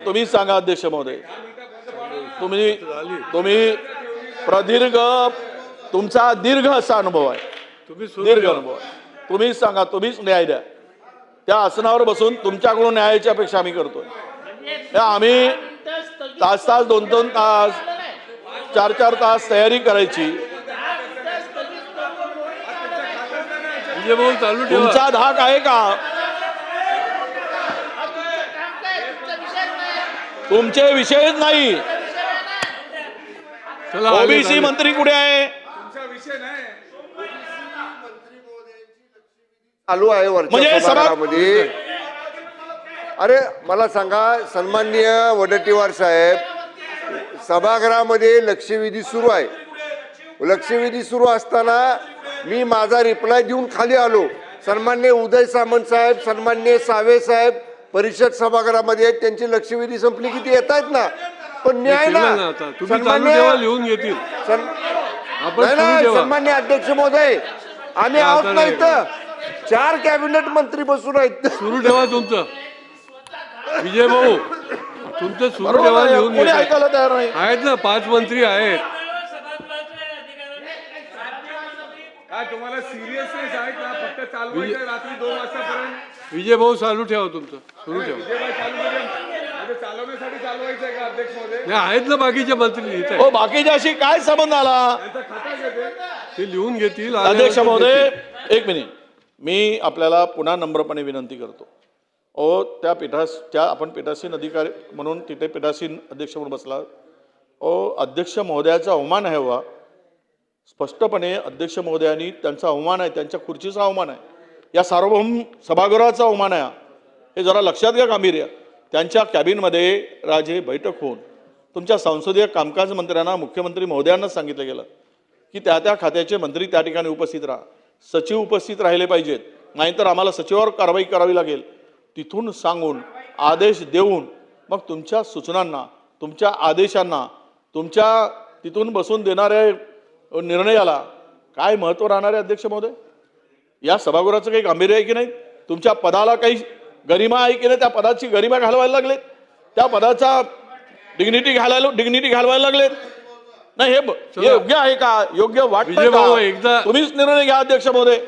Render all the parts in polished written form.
तुम्ही सांगा अध्यक्ष महोदय, तुम्ही तुम्ही प्रदीर्घ तुमचा दीर्घ असा अनुभव आहे, दीर्घ अनुभव आहे. तुम्हीच सांगा, तुम्हीच न्याय द्या. त्या आसनावर बसून तुमच्याकडून न्यायाची अपेक्षा आम्ही करतोय. आम्ही तास तास 2-2 तास 4-4 तास तयारी करायची. तुमचा धाक आहे का? तुमचे विषयच नाही. ओबीसी मंत्री कुठे आहे? चालू आहे वरच्या सभागृहामध्ये. अरे मला सांगा, सन्माननीय वडेट्टीवार साहेब, सभागृहामध्ये लक्षवेधी सुरू आहे. लक्षवेधी सुरू असताना मी माझा रिप्लाय देऊन खाली आलो. सन्माननीय उदय सामंत साहेब, सन्माननीय सावे साहेब परिषद सभागृहामध्ये त्यांची लक्षवेधी संपली की ते येत आहेत ना, पण न्याय ना लिहून घेतील. सन्माननीय अध्यक्ष महोदय, आम्ही आहोत ना इथं. 4 कॅबिनेट मंत्री बसून आहेत. सुरू ठेवा तुमचं विजय भाऊ, तुमचं सुरू ठेवा. लिहून ऐकायला तयार नाही. आहेत ना 5 मंत्री आहेत. तुम्हाला सिरियसनेस आहे का? फक्त चालवायचं रात्री 2 वाजतापर्यंत. विजय भाऊ चालू ठेवा, तुमचं सुरू ठेवा. चालवण्यासाठी चालवायचं आहे का अध्यक्ष महोदय? नाही, आहेत ना बाकीचे मंत्री लिहित हो, बाकीच्याशी काय संबंध आला? ते लिहून घेतील. अध्यक्ष महोदय, एक मिनिट, मी आपल्याला पुन्हा नम्रपणे विनंती करतो. त्या त्या आपण पीठासीन अधिकारी म्हणून तिथे पीठासीन अध्यक्ष म्हणून बसला. अध्यक्ष महोदयाचा अवमान आहे वा. स्पष्टपणे अध्यक्ष महोदयांनी त्यांचा अवमान आहे, त्यांच्या खुर्चीचा अवमान आहे, या सार्वभौम सभागृहाचा अवमान आहे. हे जरा लक्षात घ्या गांभीर्य. त्यांच्या कॅबिनमध्ये राजे बैठक होऊन तुमच्या संसदीय कामकाज मंत्र्यांना, मुख्यमंत्री महोदयांना सांगितलं गेलं की त्या त्या खात्याचे मंत्री त्या ठिकाणी उपस्थित राहा, सचिव उपस्थित राहिले पाहिजेत, नाहीतर आम्हाला सचिवावर कारवाई करावी लागेल. तिथून सांगून आदेश देऊन मग तुमच्या सूचनांना, तुमच्या आदेशांना, तुमच्या तिथून बसून देणाऱ्या निर्णयाला काय महत्त्व राहणार आहे अध्यक्ष महोदय? या सभागृहाचं काही गांभीर्य आहे की नाही? तुमच्या पदाला काही गरिमा आहे की नाही? त्या पदाची गरिमा घालवायला लागलेत, त्या पदाचा डिग्निटी घालवायला लागलेत. नाही, हे योग्य आहे का? योग्य वाटतं का? एकदा तुम्हीच निर्णय घ्या अध्यक्ष महोदय.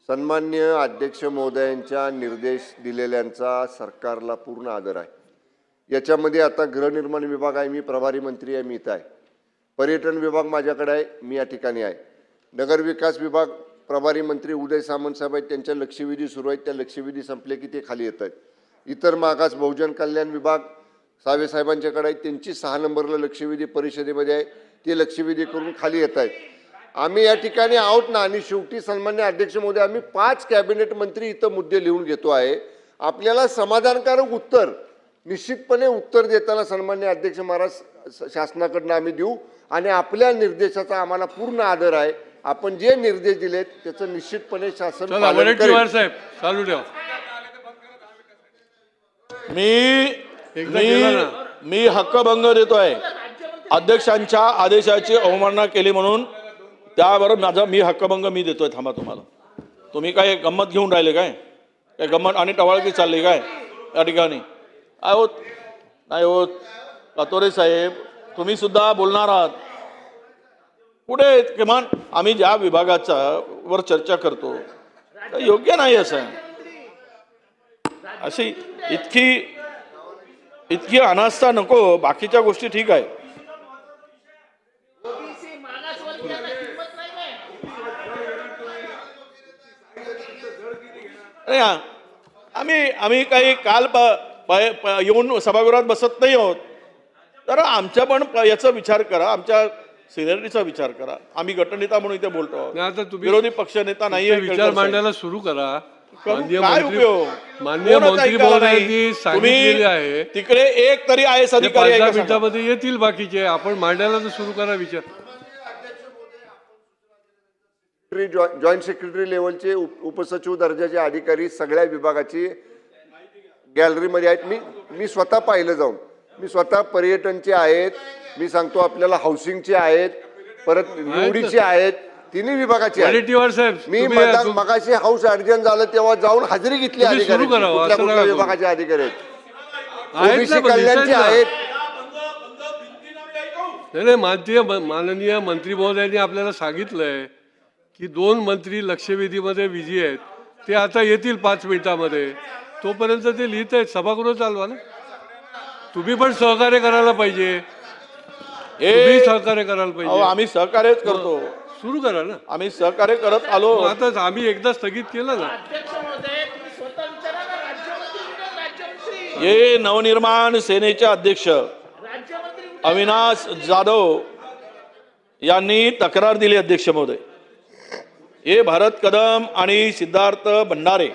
सन्माननीय अध्यक्ष महोदयांच्या निर्देश दिलेल्यांचा सरकारला पूर्ण आदर आहे. याच्यामध्ये आता गृहनिर्माण विभाग आहे, मी प्रभारी मंत्री आहे, मी इथं आहे. पर्यटन विभाग माझ्याकडे आहे, मी या ठिकाणी आहे. नगरविकास विभाग प्रभारी मंत्री उदय सामंत साहेब आहेत, त्यांच्या लक्षवेधी सुरू आहेत. त्या लक्षवेधी संपले की ते खाली येत आहेत. इतर मागास बहुजन कल्याण विभाग सावे साहेबांच्याकडे आहेत, त्यांची 6 नंबरला लक्षवेधी परिषदेमध्ये आहे, ते लक्षवेधी करून खाली येत आहेत. आम्ही या ठिकाणी आहोत ना. आणि शेवटी सन्मान्य अध्यक्ष महोदय, आम्ही 5 कॅबिनेट मंत्री इथं मुद्दे लिहून घेतो आहे. आपल्याला समाधानकारक उत्तर, निश्चितपणे उत्तर देताना सन्मान्य अध्यक्ष महाराज शासनाकडनं आम्ही देऊ. आणि आपल्या निर्देशाचा आम्हाला पूर्ण आदर आहे. आपण जे निर्देश दिलेत त्याचं निश्चितपणे शासन पालन करेल. साहेब चालू ठेवा. मी हक्कभंग देतोय. अध्यक्षांच्या आदेशाची अवमानना केली म्हणून त्याबरोबर मी हक्कभंग देतोय. थांबा, तुम्हाला तुम्ही काय गंमत घेऊन राहिले काय? गंमत आणि टवाळकी चालली काय या ठिकाणी? होत नाही होत. कातोरे साहेब, तुम्ही सुद्धा बोलणार आहात. कुठे किमान आम्ही ज्या विभागाचा वर चर्चा करतो योग्य नाही असं. अशी इतकी अनास्था नको. बाकीच्या गोष्टी ठीक आहे. आम्ही काही काल येऊन सभागृहात बसत नाही आहोत. तर आमच्या पण याचा विचार करा, आमच्या सिनियरिटीचा विचार करा. आम्ही गटनेता म्हणून इथे बोलतो, आता विरोधी पक्ष नेता नाहीये. विचार मांडायला सुरू करा. काय उपयोग? माननीय मंत्री महोदयांनी सांगितलेले आहे तिकडे एक तरी IAS अधिकारी 5 मिनिटांमध्ये येतील बाकीचे. आपण मांडायला तर सुरू करा विचार. जॉईंट सेक्रेटरी लेवलचे उपसचिव दर्जाचे अधिकारी सगळ्या विभागाची गॅलरीमध्ये आहेत. मी स्वतः पाहिलं जाऊन. मी स्वतः पर्यटनचे आहेत, मी सांगतो आपल्याला हाऊसिंगचे आहेत, परत निवडीचे आहेत, तिन्ही विभागाची आहे. वडेट्टीवार साहेब मी तुम्ही मगाशी हाऊस ॲडजन झालं तेव्हा जाऊन हजेरी घेतली तुम्ही सुरू अधिकाऱ्यांची. करावं, कुठल्या असं कुठल्या नका विभागाचे अधिकारी आहेत आहेत ओबीसी ना, पण कल्याणचे दिसायला. आहेत. नाही माननीय मंत्री महोदयांनी आपल्याला सांगितलंय की 2 मंत्री लक्षवेधीमध्ये बिझी आहेत, ते आता येतील 5 मिनिटामध्ये. तोपर्यंत ते लिहित आहेत. सभागृह चालवा ना. तुम्ही पण सहकार्य करायला पाहिजे. तुम्ही सहकार्य करायला अहो, पाहिजे. आम्ही सहकार्यच करतो. सुरू करा ना. आम्ही सहकार्य करत आलो. मग आता आम्ही एकदा स्थगित केलं ना. अध्यक्ष महोदय तुम्ही स्वतः विचारा ना, राज्यमंत्री हे नवनिर्माण सेनेचे अध्यक्ष राज्यमंत्री अविनाश जाधव यांनी तक्रार दिली. अध्यक्ष महोदय, हे भरत कदम आणि सिद्धार्थ भंडारे